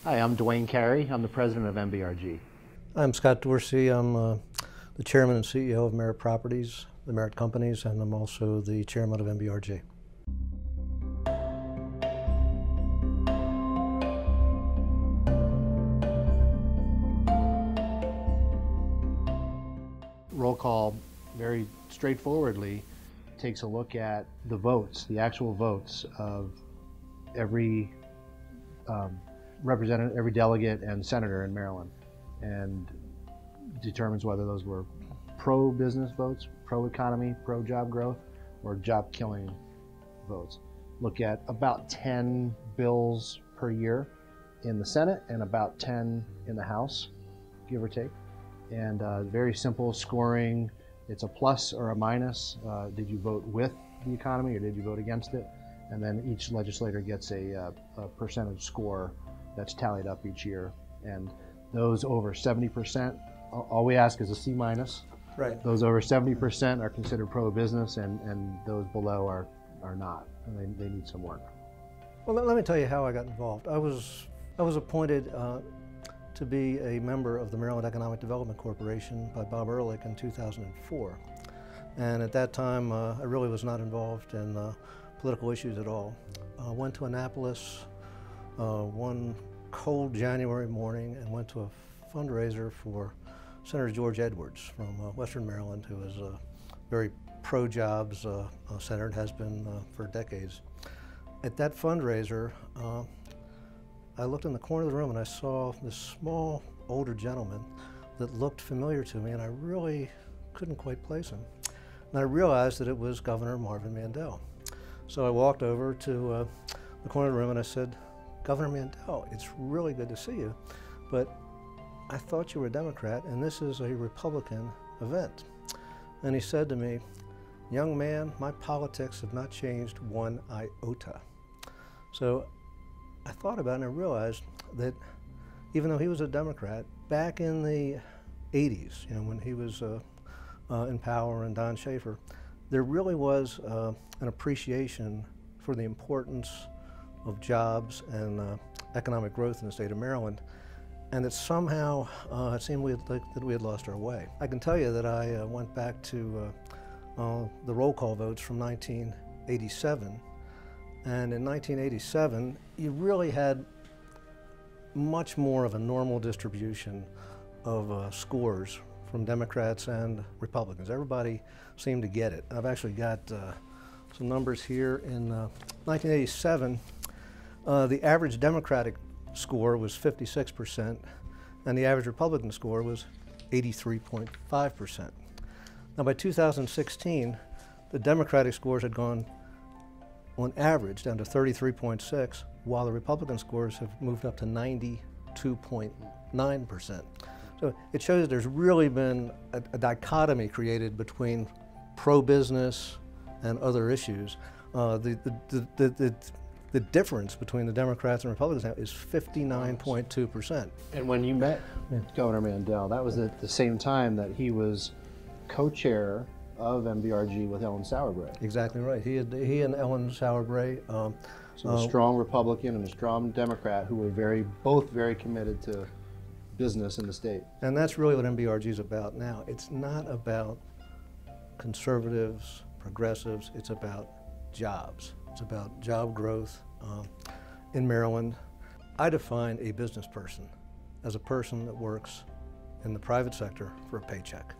Hi, I'm Duane Carey. I'm the president of MBRG. I'm Scott Dorsey. I'm the chairman and CEO of Merit Properties, the Merit Companies, and I'm also the chairman of MBRG. Roll call very straightforwardly takes a look at the votes, the actual votes of every representative, every delegate and senator in Maryland, and determines whether those were pro-business votes, pro-economy, pro-job growth, or job-killing votes. Look at about 10 bills per year in the Senate and about 10 in the House, give or take. And very simple scoring. It's a plus or a minus. Did you vote with the economy or did you vote against it? And then each legislator gets a percentage score that's tallied up each year. And those over 70%, all we ask is a C minus. Right. Those over 70% are considered pro-business, and those below are not. And they need some work. Well, let me tell you how I got involved. I was appointed to be a member of the Maryland Economic Development Corporation by Bob Ehrlich in 2004. And at that time, I really was not involved in political issues at all. I went to Annapolis one cold January morning and went to a fundraiser for Senator George Edwards from Western Maryland, who is a very pro-jobs senator and has been for decades. At that fundraiser, I looked in the corner of the room and I saw this small, older gentleman that looked familiar to me, and I really couldn't quite place him. And I realized that it was Governor Marvin Mandel. So I walked over to the corner of the room and I said, "Governor Mandel, it's really good to see you, but I thought you were a Democrat and this is a Republican event." And he said to me, "Young man, my politics have not changed one iota." So I thought about it and I realized that even though he was a Democrat, back in the 80s, when he was in power and Don Schaefer, there really was an appreciation for the importance of jobs and economic growth in the state of Maryland, and that somehow it seemed that we had lost our way. I can tell you that I went back to the roll call votes from 1987. And in 1987, you really had much more of a normal distribution of scores from Democrats and Republicans. Everybody seemed to get it. I've actually got some numbers here. In 1987, the average Democratic score was 56%, and the average Republican score was 83.5%. Now by 2016, the Democratic scores had gone on average down to 33.6, while the Republican scores have moved up to 92.9%. So it shows that there's really been a dichotomy created between pro-business and other issues. The difference between the Democrats and Republicans now is 59.2%. And when you met Governor Mandel, that was at the same time that he was co-chair of MBRG with Ellen Sauerbray. Exactly right. He and Ellen Sauerbray. So a strong Republican and a strong Democrat who were both very committed to business in the state. And that's really what MBRG is about now. It's not about conservatives, progressives, it's about jobs. It's about job growth in Maryland. I define a business person as a person that works in the private sector for a paycheck.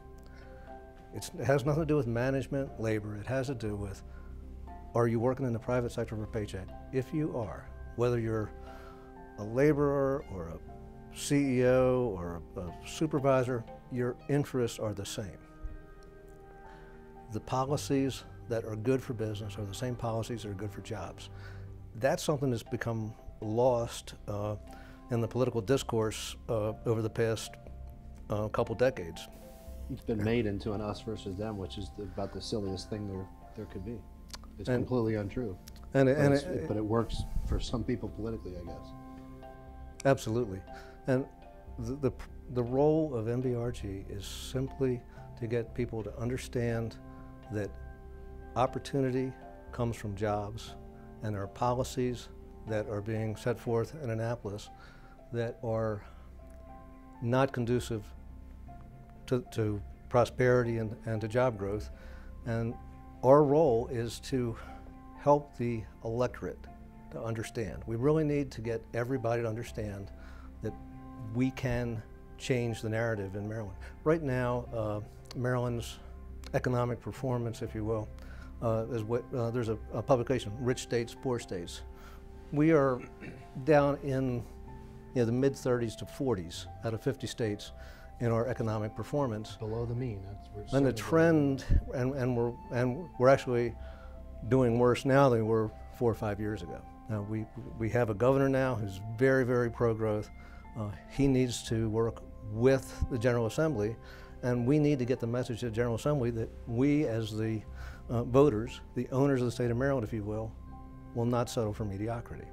It has nothing to do with management, labor. It has to do with, are you working in the private sector for a paycheck? If you are, whether you're a laborer or a CEO or a supervisor, your interests are the same. The policies that are good for business are the same policies that are good for jobs. That's something that's become lost in the political discourse over the past couple decades. It's been made into an us versus them, which is about the silliest thing there could be. It's completely untrue. But it works for some people politically, I guess. Absolutely. And the role of MBRG is simply to get people to understand that opportunity comes from jobs, and there are policies that are being set forth in Annapolis that are not conducive to prosperity and to job growth. And our role is to help the electorate to understand. We really need to get everybody to understand that we can change the narrative in Maryland. Right now, Maryland's economic performance, if you will, is what there's a publication, Rich States, Poor States. We are down in the mid-30s to 40s out of 50 states in our economic performance. Below the mean. And the trend, and we're actually doing worse now than we were 4 or 5 years ago. Now we have a governor now who's very, very pro-growth. He needs to work with the General Assembly, and we need to get the message to the General Assembly that we, as the voters, the owners of the state of Maryland, if you will not settle for mediocrity.